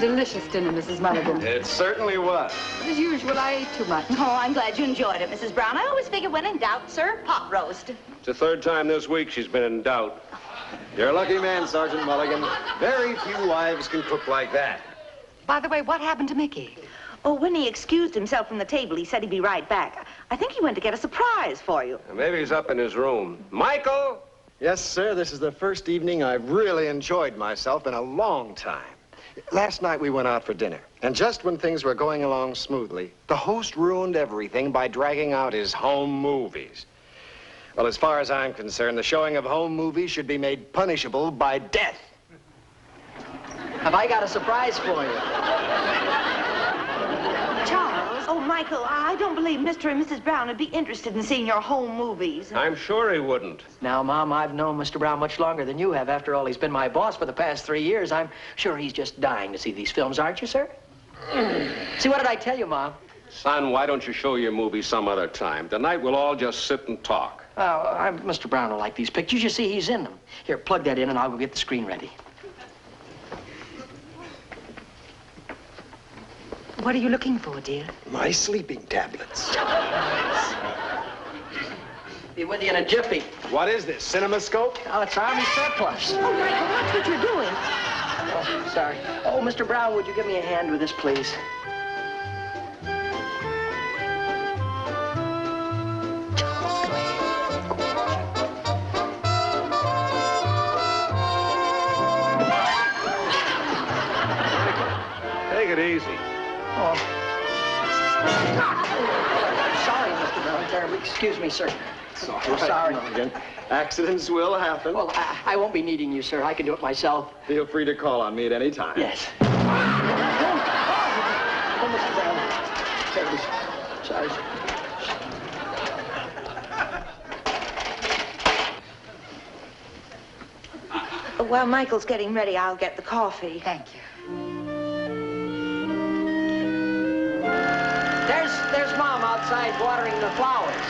Delicious dinner, Mrs. Mulligan. It certainly was. But as usual, I ate too much. Oh, I'm glad you enjoyed it, Mrs. Brown. I always figure when in doubt, serve pot roast. It's the third time this week she's been in doubt. You're a lucky man, Sergeant Mulligan. Very few wives can cook like that. By the way, what happened to Mickey? Oh, when he excused himself from the table, he said he'd be right back. I think he went to get a surprise for you. Maybe he's up in his room. Michael! Yes, sir. This is the first evening I've really enjoyed myself in a long time. Last night we went out for dinner, and just when things were going along smoothly, the host ruined everything by dragging out his home movies. Well, as far as I'm concerned, the showing of home movies should be made punishable by death. Have I got a surprise for you? Charles? Oh, Michael, I don't believe Mr. and Mrs. Brown would be interested in seeing your home movies. I'm sure he wouldn't. Now, Mom, I've known Mr. Brown much longer than you have. After all, he's been my boss for the past 3 years. I'm sure he's just dying to see these films, aren't you, sir? See, what did I tell you, Mom? Son, why don't you show your movie some other time? Tonight we'll all just sit and talk. Mr. Brown will like these pictures. You see, he's in them. Here, plug that in, and I'll go get the screen ready. What are you looking for, dear? My sleeping tablets. Be with you in a jiffy. What is this, CinemaScope? Oh, it's Army surplus. Oh, Michael, watch what you're doing. Oh, sorry. Oh, Mr. Brown, would you give me a hand with this, please? Take it easy. Oh. Sorry, Mr. Brown. Terribly. Excuse me, sir. Sorry. Sorry. Mulligan. Accidents will happen. Well, I won't be needing you, sir. I can do it myself. Feel free to call on me at any time. Yes. Oh, Mr. Brown. Terribly sorry. While Michael's getting ready, I'll get the coffee. Thank you. There's Mom outside watering the flowers.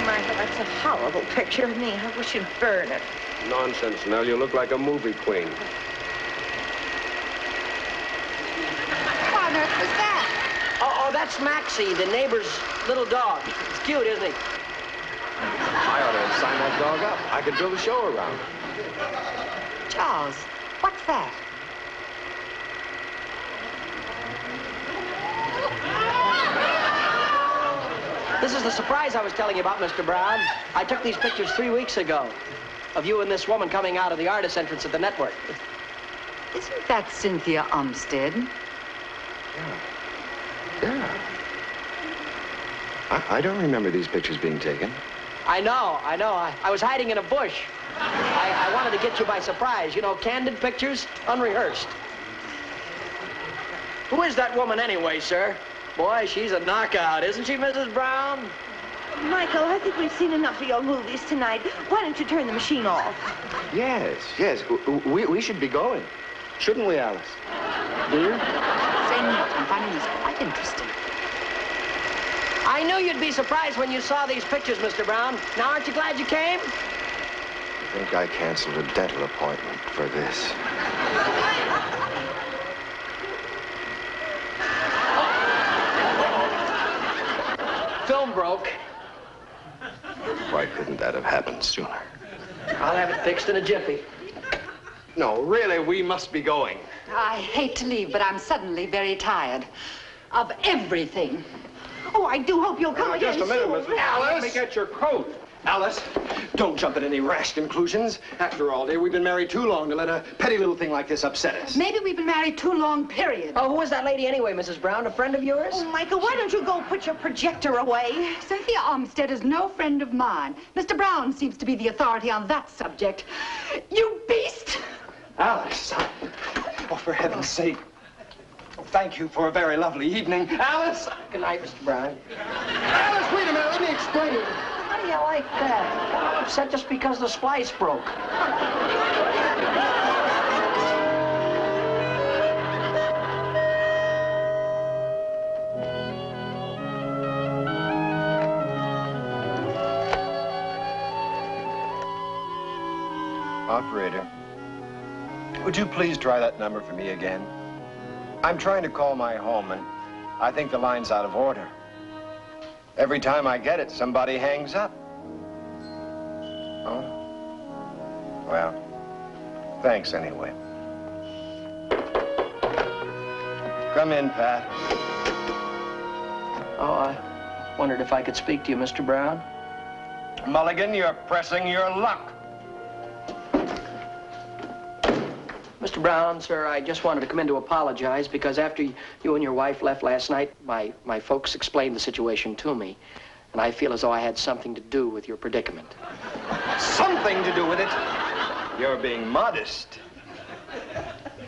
Michael, that's a horrible picture of me. I wish you'd burn it. Nonsense, Nell. You look like a movie queen. What on earth was that? Oh, that's Maxie, the neighbor's little dog. It's cute, isn't he? I ought to sign that dog up. I could build a show around it. Charles, what's that? This is the surprise I was telling you about, Mr. Brown. I took these pictures 3 weeks ago of you and this woman coming out of the artist entrance at the network. Isn't that Cynthia Umstead? Yeah. I don't remember these pictures being taken. I know. I was hiding in a bush. I wanted to get you by surprise. You know, candid pictures, unrehearsed. Who is that woman anyway, sir? Boy, she's a knockout, isn't she, Mrs. Brown? Michael, I think we've seen enough of your movies tonight. Why don't you turn the machine off? Yes. We should be going. Shouldn't we, Alice? Do you? Saying what? I'm finding this quite interesting. I knew you'd be surprised when you saw these pictures, Mr. Brown. Now, aren't you glad you came? I think I canceled a dental appointment for this. Film broke. Why couldn't that have happened sooner? I'll have it fixed in a jiffy. No, really, we must be going. I hate to leave, but I'm suddenly very tired of everything. Oh, I do hope you'll come again Just a minute, soon. Mrs. Alice. Let me get your coat. Alice, don't jump at any rash conclusions. After all, dear, we've been married too long to let a petty little thing like this upset us. Maybe we've been married too long, period. Oh, who was that lady anyway, Mrs. Brown? A friend of yours? Oh, Michael, why don't you go put your projector away? Cynthia Armstead is no friend of mine. Mr. Brown seems to be the authority on that subject. You beast! Alice! Oh, for heaven's sake. Thank you for a very lovely evening. Alice! Good night, Mr. Brown. Alice, wait a minute, let me explain. How do you like that? Got upset just because the splice broke. Operator, would you please try that number for me again? I'm trying to call my home, and I think the line's out of order. Every time I get it, somebody hangs up. Oh? Well, thanks anyway. Come in, Pat. Oh, I wondered if I could speak to you, Mr. Brown. Mulligan, you're pressing your luck. Mr. Brown, sir, I just wanted to come in to apologize because after you and your wife left last night, my folks explained the situation to me, and I feel as though I had something to do with your predicament. Something to do with it? You're being modest.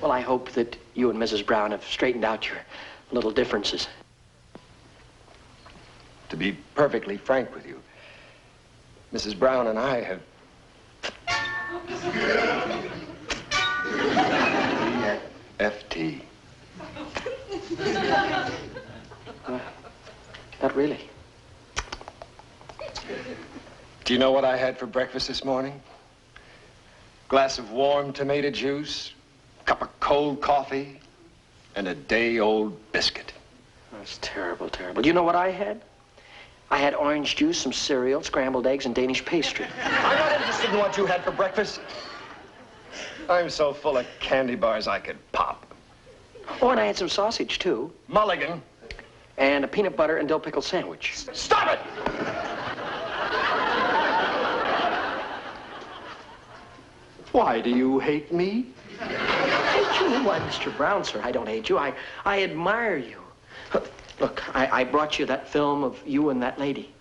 Well, I hope that you and Mrs. Brown have straightened out your little differences. To be perfectly frank with you, Mrs. Brown and I have... FT. Not really. Do you know what I had for breakfast this morning? Glass of warm tomato juice, cup of cold coffee, and a day-old biscuit. That's terrible, terrible. Do you know what I had? I had orange juice, some cereal, scrambled eggs, and Danish pastry. I'm not interested in what you had for breakfast. I'm so full of candy bars I could pop. Oh, and I had some sausage, too. Mulligan. And a peanut butter and dill pickle sandwich. Stop it! Why do you hate me? Hate you? Why, Mr. Brown, sir, I don't hate you. I admire you. Look, I brought you that film of you and that lady.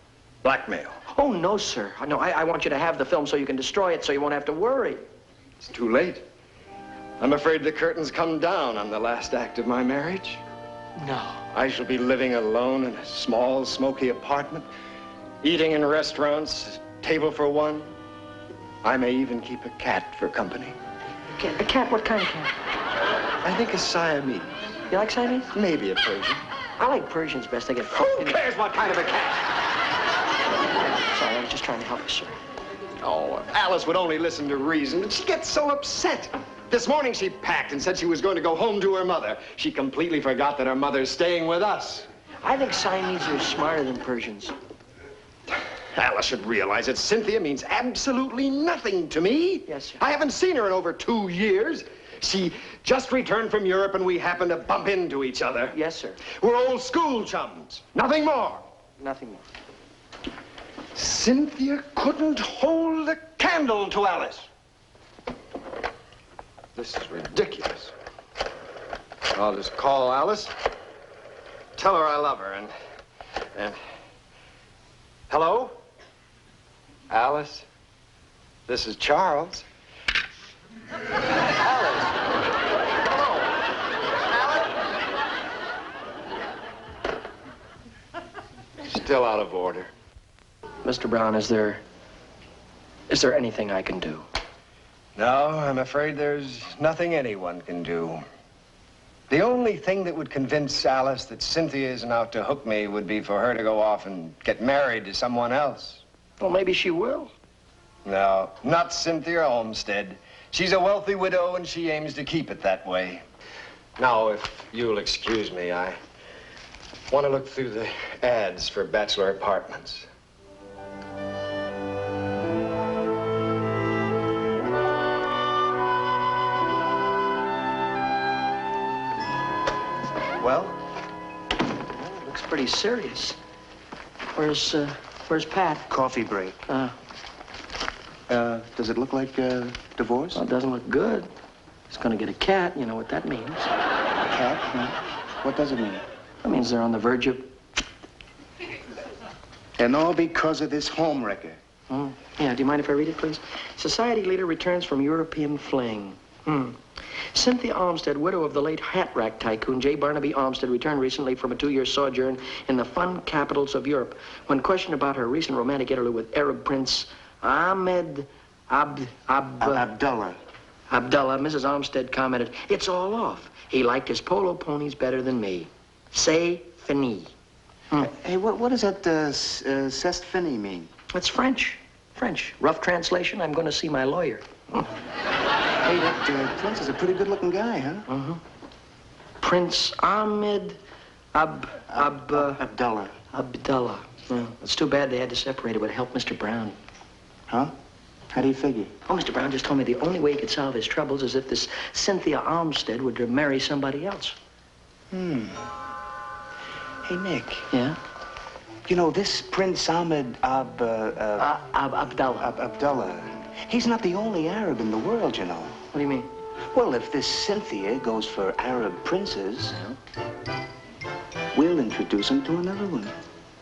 Blackmail. Oh, no, sir. No, I want you to have the film so you can destroy it so you won't have to worry. It's too late. I'm afraid the curtains come down on the last act of my marriage. No. I shall be living alone in a small, smoky apartment, eating in restaurants, table for one. I may even keep a cat for company. A cat? What kind of cat? I think a Siamese. You like Siamese? Maybe a Persian. I like Persians best. They get... Who cares what kind of a cat? Sorry, I was just trying to help you, sir. Oh, if Alice would only listen to reason, but she gets so upset. This morning she packed and said she was going to go home to her mother. She completely forgot that her mother's staying with us. I think Siamese are smarter than Persians. Alice should realize that Cynthia means absolutely nothing to me. Yes, sir. I haven't seen her in over 2 years. She just returned from Europe and we happened to bump into each other. Yes, sir. We're old school chums. Nothing more. Nothing more. Cynthia couldn't hold a candle to Alice. This is ridiculous. I'll just call Alice, tell her I love her, and... Hello? Alice? This is Charles. Alice? Hello? Alice? Still out of order. Mr. Brown, is there anything I can do? No, I'm afraid there's nothing anyone can do. The only thing that would convince Alice that Cynthia isn't out to hook me would be for her to go off and get married to someone else. Well, maybe she will. No, not Cynthia Olmsted. She's a wealthy widow and she aims to keep it that way. Now, if you'll excuse me, I want to look through the ads for bachelor apartments. Well? Looks pretty serious. Where's Pat? Coffee break. Does it look like divorce? Well, it doesn't look good. He's gonna get a cat, you know what that means. A cat? What does it mean? That means they're on the verge of... And all because of this home wrecker. Oh, yeah, do you mind if I read it, please? Society leader returns from European fling. Cynthia Olmsted, widow of the late hat rack tycoon J. Barnaby Olmsted, returned recently from a 2-year sojourn in the fun capitals of Europe. When questioned about her recent romantic interlude with Arab Prince Ahmed Abdullah. Abdullah, Mrs. Olmsted commented, "It's all off. He liked his polo ponies better than me. C'est fini." Hey, what does that c'est fini mean? That's French. French. Rough translation, I'm going to see my lawyer. Hey, that Prince is a pretty good-looking guy, huh? Prince Ahmed Abdullah. Abdullah. Well, it's too bad they had to separate. It would help Mr. Brown. Huh? How do you figure? Oh, Mr. Brown just told me the only way he could solve his troubles is if this Cynthia Olmsted would marry somebody else. Hey, Nick. Yeah? You know, this Prince Ahmed Abdullah. Abdullah, he's not the only Arab in the world, you know. What do you mean? Well, if this Cynthia goes for Arab princes, we'll introduce him to another one.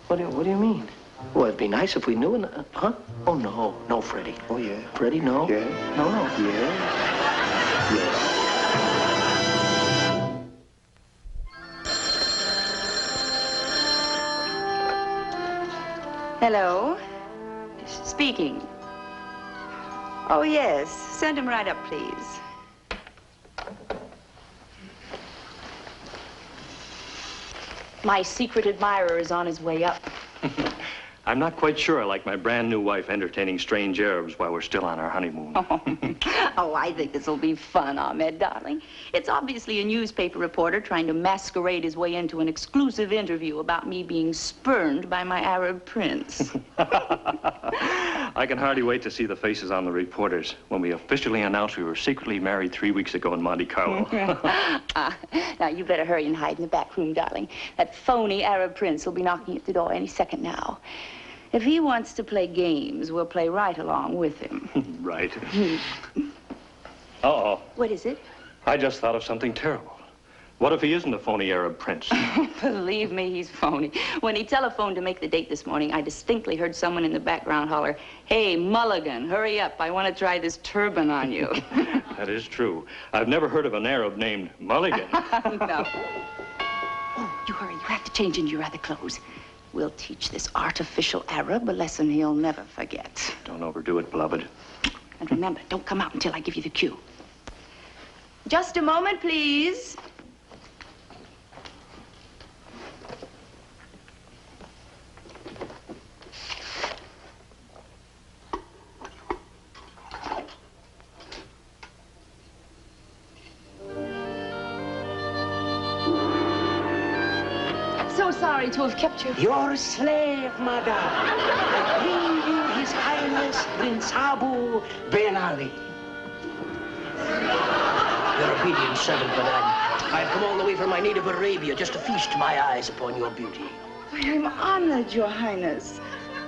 What do you mean? Well, it'd be nice if we knew. Huh? Oh, no. No, Freddy. Oh, yeah. Freddy, no. Yeah. No, no. Yeah. Yeah. Hello? Speaking. Oh, yes. Send him right up, please. My secret admirer is on his way up. I'm not quite sure I like my brand new wife entertaining strange Arabs while we're still on our honeymoon. Oh, I think this will be fun, Ahmed, darling. It's obviously a newspaper reporter trying to masquerade his way into an exclusive interview about me being spurned by my Arab prince. I can hardly wait to see the faces on the reporters when we officially announce we were secretly married 3 weeks ago in Monte Carlo. Now, you better hurry and hide in the back room, darling. That phony Arab prince will be knocking at the door any second now. If he wants to play games, we'll play right along with him. Right. Uh-oh. What is it? I just thought of something terrible. What if he isn't a phony Arab prince? Believe me, he's phony. When he telephoned to make the date this morning, I distinctly heard someone in the background holler, "Hey, Mulligan, hurry up. I want to try this turban on you." That is true. I've never heard of an Arab named Mulligan. No. Oh, you hurry. You have to change into your other clothes. We'll teach this artificial Arab a lesson he'll never forget. Don't overdo it, beloved. And remember, don't come out until I give you the cue. Just a moment, please. So sorry to have kept you. Your slave, madam. I bring you His Highness Prince Abu Ben Ali. Your obedient servant, madam. I've come all the way from my native Arabia just to feast my eyes upon your beauty. I am honored, Your Highness.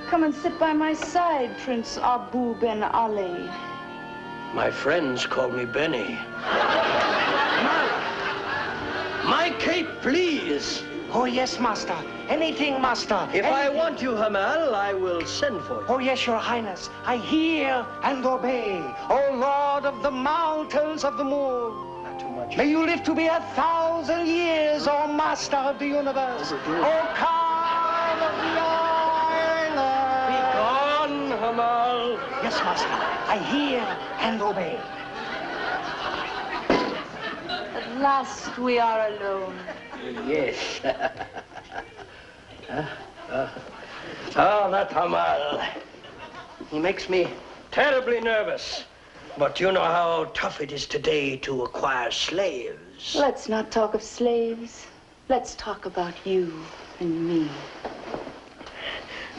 Come and sit by my side, Prince Abu Ben Ali. My friends call me Benny. My cape, please. Oh, yes, master. Anything, master. If I want you, Hamal, I will send for you. Oh, yes, Your Highness. I hear and obey. Oh, Lord of the mountains of the moon. Not too much. May you live to be 1,000 years, oh, master of the universe. Oh, Carl of the island. Be gone, Hamal. Yes, master. I hear and obey. At last we are alone. Yes. Oh, that Hamal. He makes me terribly nervous. But you know how tough it is today to acquire slaves. Let's not talk of slaves. Let's talk about you and me.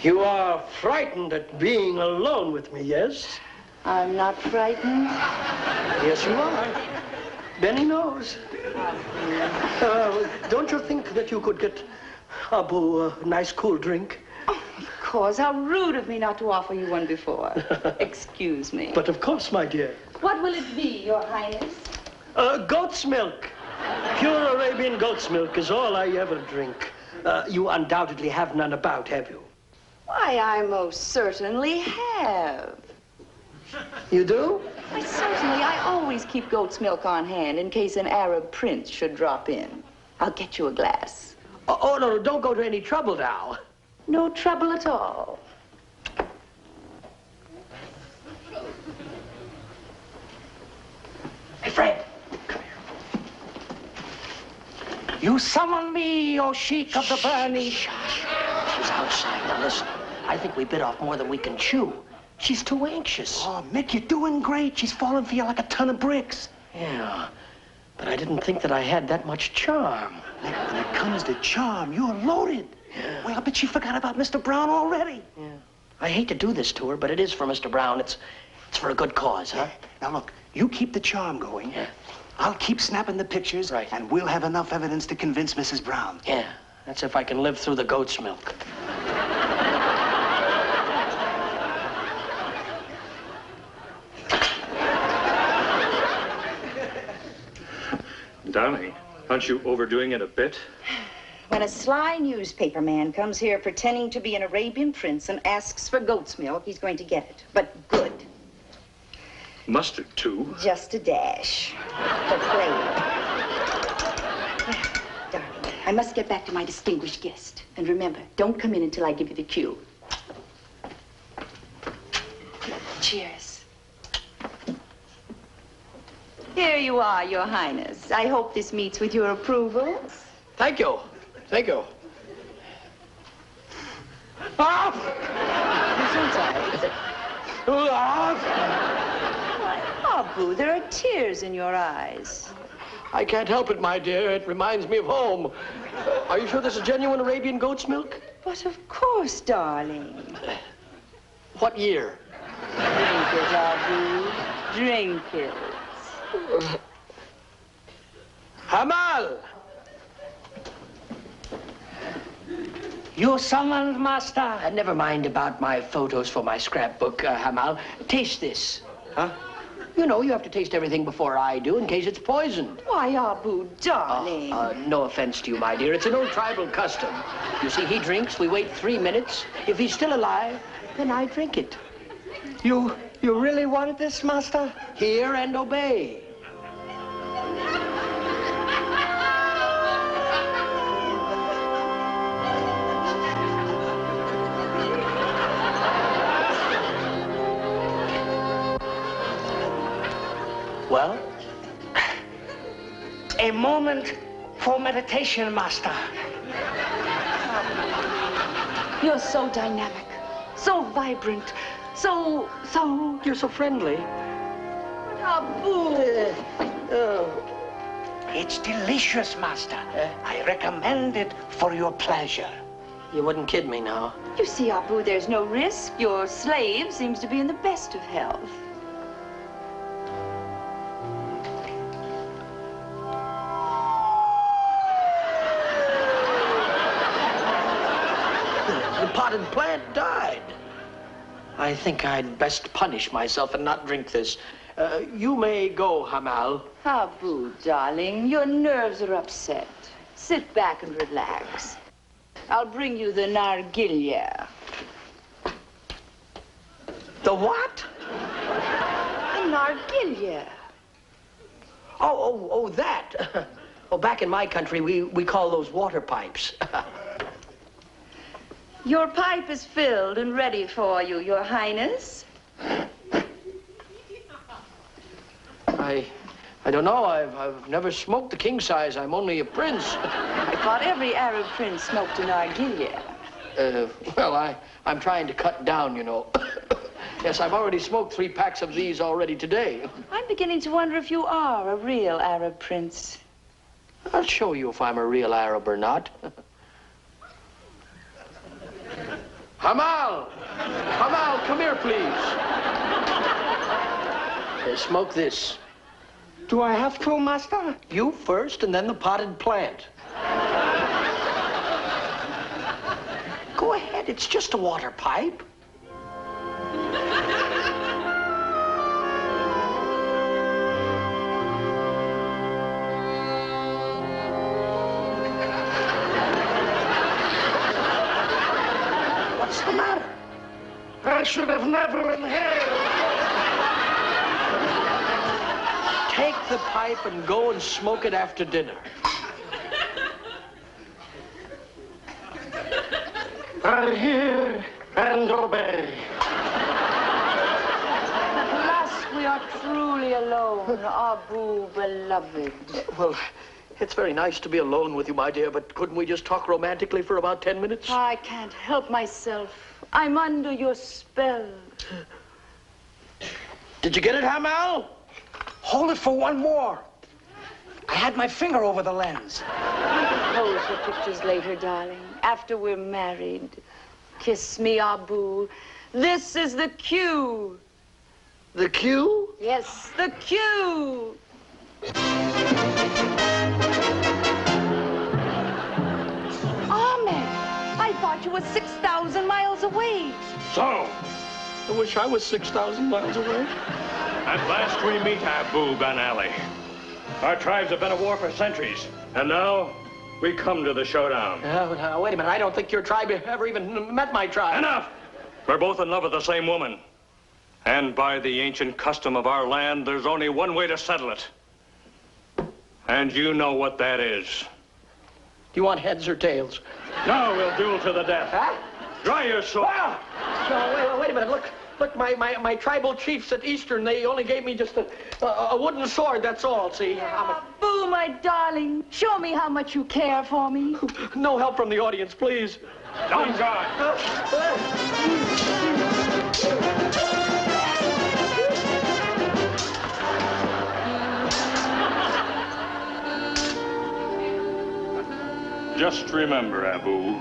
You are frightened at being alone with me, yes? I'm not frightened. Yes, you are. Benny knows. Don't you think that you could get Abu a nice cool drink? Oh, of course. How rude of me not to offer you one before. Excuse me. But of course, my dear. What will it be, Your Highness? Goat's milk. Pure Arabian goat's milk is all I ever drink. You undoubtedly have none about, have you? Why, I most certainly have. You do? Why, certainly. I always keep goat's milk on hand in case an Arab prince should drop in. I'll get you a glass. Oh, no, don't go to any trouble now. No trouble at all. Hey, Fred. Come here. You summon me, O Sheik of the Burning. Shush. She's outside. Now, listen. I think we bit off more than we can chew. She's too anxious. Oh, Mick, you're doing great. She's falling for you like a ton of bricks. Yeah, but I didn't think that I had that much charm. When it comes to charm, you're loaded. Yeah. Well, I bet you forgot about Mr. Brown already. Yeah. I hate to do this to her, but it is for Mr. Brown. It's for a good cause, huh? Now, look, you keep the charm going. Yeah. I'll keep snapping the pictures, Right. and we'll have enough evidence to convince Mrs. Brown. Yeah, that's if I can live through the goat's milk. Darling, aren't you overdoing it a bit? When a sly newspaper man comes here pretending to be an Arabian prince and asks for goat's milk, he's going to get it. But good. Mustard, too? Just a dash. For flavor. Darling, I must get back to my distinguished guest. And remember, don't come in until I give you the cue. Cheers. Here you are, Your Highness. I hope this meets with your approval. Thank you. Thank you. Ah! Why, Abu, there are tears in your eyes. I can't help it, my dear. It reminds me of home. Are you sure this is genuine Arabian goat's milk? But of course, darling. What year? Drink it, Abu. Drink it. Hamal! You summoned, Master. Never mind about my photos for my scrapbook, Hamal. Taste this. Huh? You know, you have to taste everything before I do in case it's poisoned. Why, Abu, darling. No offense to you, my dear. It's an old tribal custom. You see, he drinks, we wait 3 minutes. If he's still alive, then I drink it. You really wanted this, Master? Hear and obey. Well? A moment for meditation, Master. You're so dynamic, so vibrant, so... You're so friendly. Abu. It's delicious, Master. I recommend it for your pleasure. You wouldn't kid me now. You see, Abu, there's no risk. Your slave seems to be in the best of health. The potted plant died. I think I'd best punish myself and not drink this. You may go, Hamal. Abu, darling, your nerves are upset. Sit back and relax. I'll bring you the nargilya. The what? The nargilya. Oh, that. Well, back in my country, we call those water pipes. Your pipe is filled and ready for you, Your Highness. I don't know. I've never smoked the king size. I'm only a prince. I thought every Arab prince smoked a nargilya. Well, I'm trying to cut down, you know. Yes, I've already smoked 3 packs of these already today. I'm beginning to wonder if you are a real Arab prince. I'll show you if I'm a real Arab or not. Hamal! Hamal, come here, please. Smoke this. Do I have to, Master? You first, and then the potted plant. Go ahead, Dad, it's just a water pipe. What's the matter? I should have never inhaled. Take the pipe and go and smoke it after dinner. I hear and obey. At last we are truly alone, Abu beloved. Well, it's very nice to be alone with you, my dear, but couldn't we just talk romantically for about 10 minutes? I can't help myself. I'm under your spell. Did you get it, Hamal? Hold it for one more. I had my finger over the lens. Pose for pictures later, darling. After we're married. Kiss me, Abu. This is the cue. The cue? Yes, the cue. Ahmed, I thought you were 6,000 miles away. So, I wish I was 6,000 miles away. at last we meet Abu Ben Ali. Our tribes have been at war for centuries, and now we come to the showdown. Now, wait a minute. I don't think your tribe ever even met my tribe. Enough! We're both in love with the same woman. And by the ancient custom of our land, there's only one way to settle it. And you know what that is. Do you want heads or tails? No, we'll duel to the death. Huh? Dry your sword. Ah! No, wait a minute. Look, my tribal chiefs at Eastern, they only gave me just a wooden sword, that's all, see? Abu, my darling, show me how much you care for me. No help from the audience, please. Don't God. Just remember, Abu,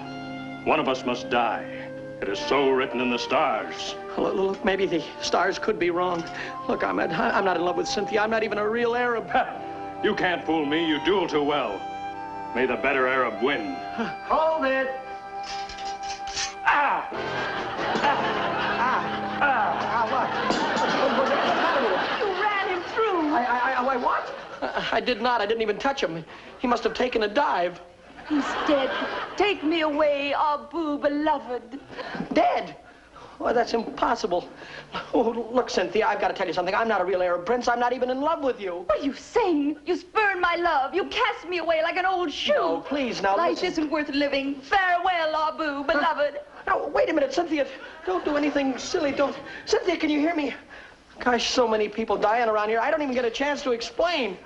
one of us must die. It is so written in the stars. Look, maybe the stars could be wrong. Look, Ahmed, I'm not in love with Cynthia. I'm not even a real Arab. You can't fool me. You duel too well. May the better Arab win. Hold it. What? You ran him through. I what? I did not. I didn't even touch him. He must have taken a dive. He's dead. Take me away, Abu beloved. Dead? Well, that's impossible. Oh, look, Cynthia, I've got to tell you something. I'm not a real Arab prince. I'm not even in love with you. What are you saying? You spurned my love. You cast me away like an old shoe. No, please, now Life listen. isn't worth living. Farewell, Abu beloved. Now, wait a minute, Cynthia. Don't do anything silly. Don't. Cynthia, can you hear me? Gosh, so many people dying around here. I don't even get a chance to explain.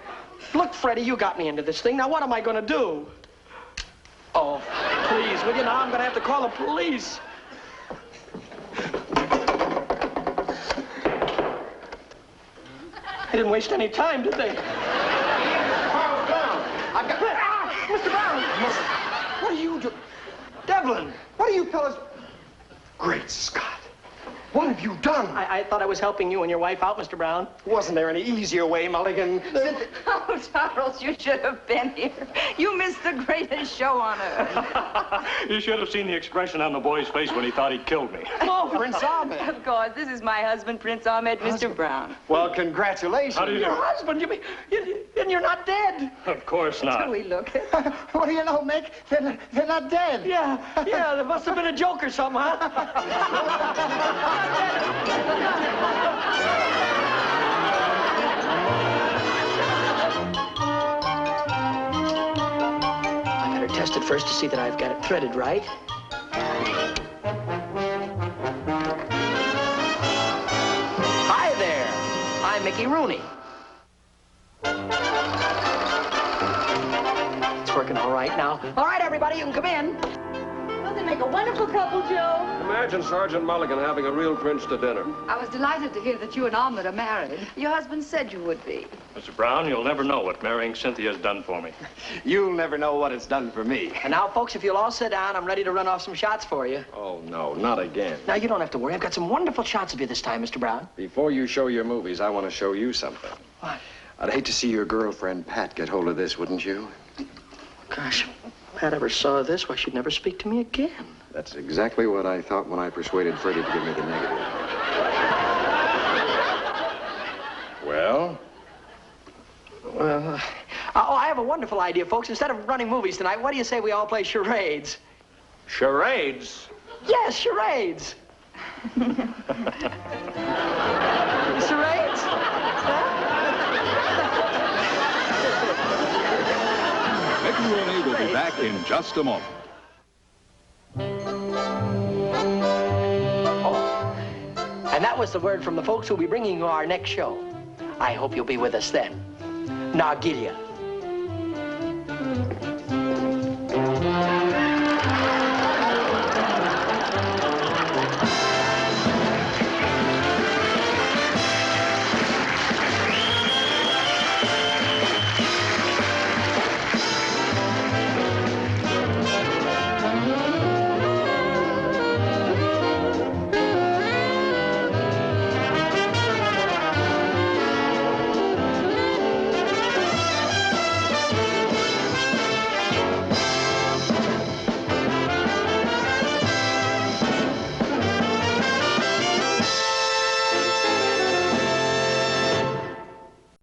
Look, Freddy, you got me into this thing. Now, what am I going to do? Oh, please, will you? Now I'm going to have to call the police. They didn't waste any time, did they? Carl Brown! I've got... Ah, Mr. Brown! What are you doing? Devlin, what are you fellas... Great Scott! What have you done? I thought I was helping you and your wife out, Mr. Brown. Wasn't there any easier way, Mulligan? Oh, Charles, you should have been here. You missed the greatest show on earth. You should have seen the expression on the boy's face when he thought he killed me. Oh, Prince Ahmed. Of course, this is my husband, Prince Ahmed, Mr. Brown. Well, congratulations. How do you Your do? husband, you mean, and you're not dead. Of course not. We look. What do you know, Mick? They're not dead. Yeah, there must have been a joke or something, huh? I better test it first to see that I've got it threaded right. Hi there. I'm Mickey Rooney. It's working all right now. All right, everybody, you can come in. Well, they make a wonderful couple, Joe. Imagine Sergeant Mulligan having a real prince to dinner. I was delighted to hear that you and Ahmed are married. Your husband said you would be. Mr. Brown, you'll never know what marrying Cynthia has done for me. You'll never know what it's done for me. And now, folks, if you'll all sit down, I'm ready to run off some shots for you. Oh, no, not again. Now, you don't have to worry. I've got some wonderful shots of you this time, Mr. Brown. Before you show your movies, I want to show you something. What? I'd hate to see your girlfriend, Pat, get hold of this, wouldn't you? Gosh, if Pat ever saw this, why, she'd never speak to me again. That's exactly what I thought when I persuaded Freddy to give me the negative. Well? Well, oh, I have a wonderful idea, folks. Instead of running movies tonight, what do you say we all play charades? Charades? Yes, charades. Charades? Mick and Rooney will be back in just a moment. Oh, and that was the word from the folks who'll be bringing you our next show. I hope you'll be with us then. Now, Gideon.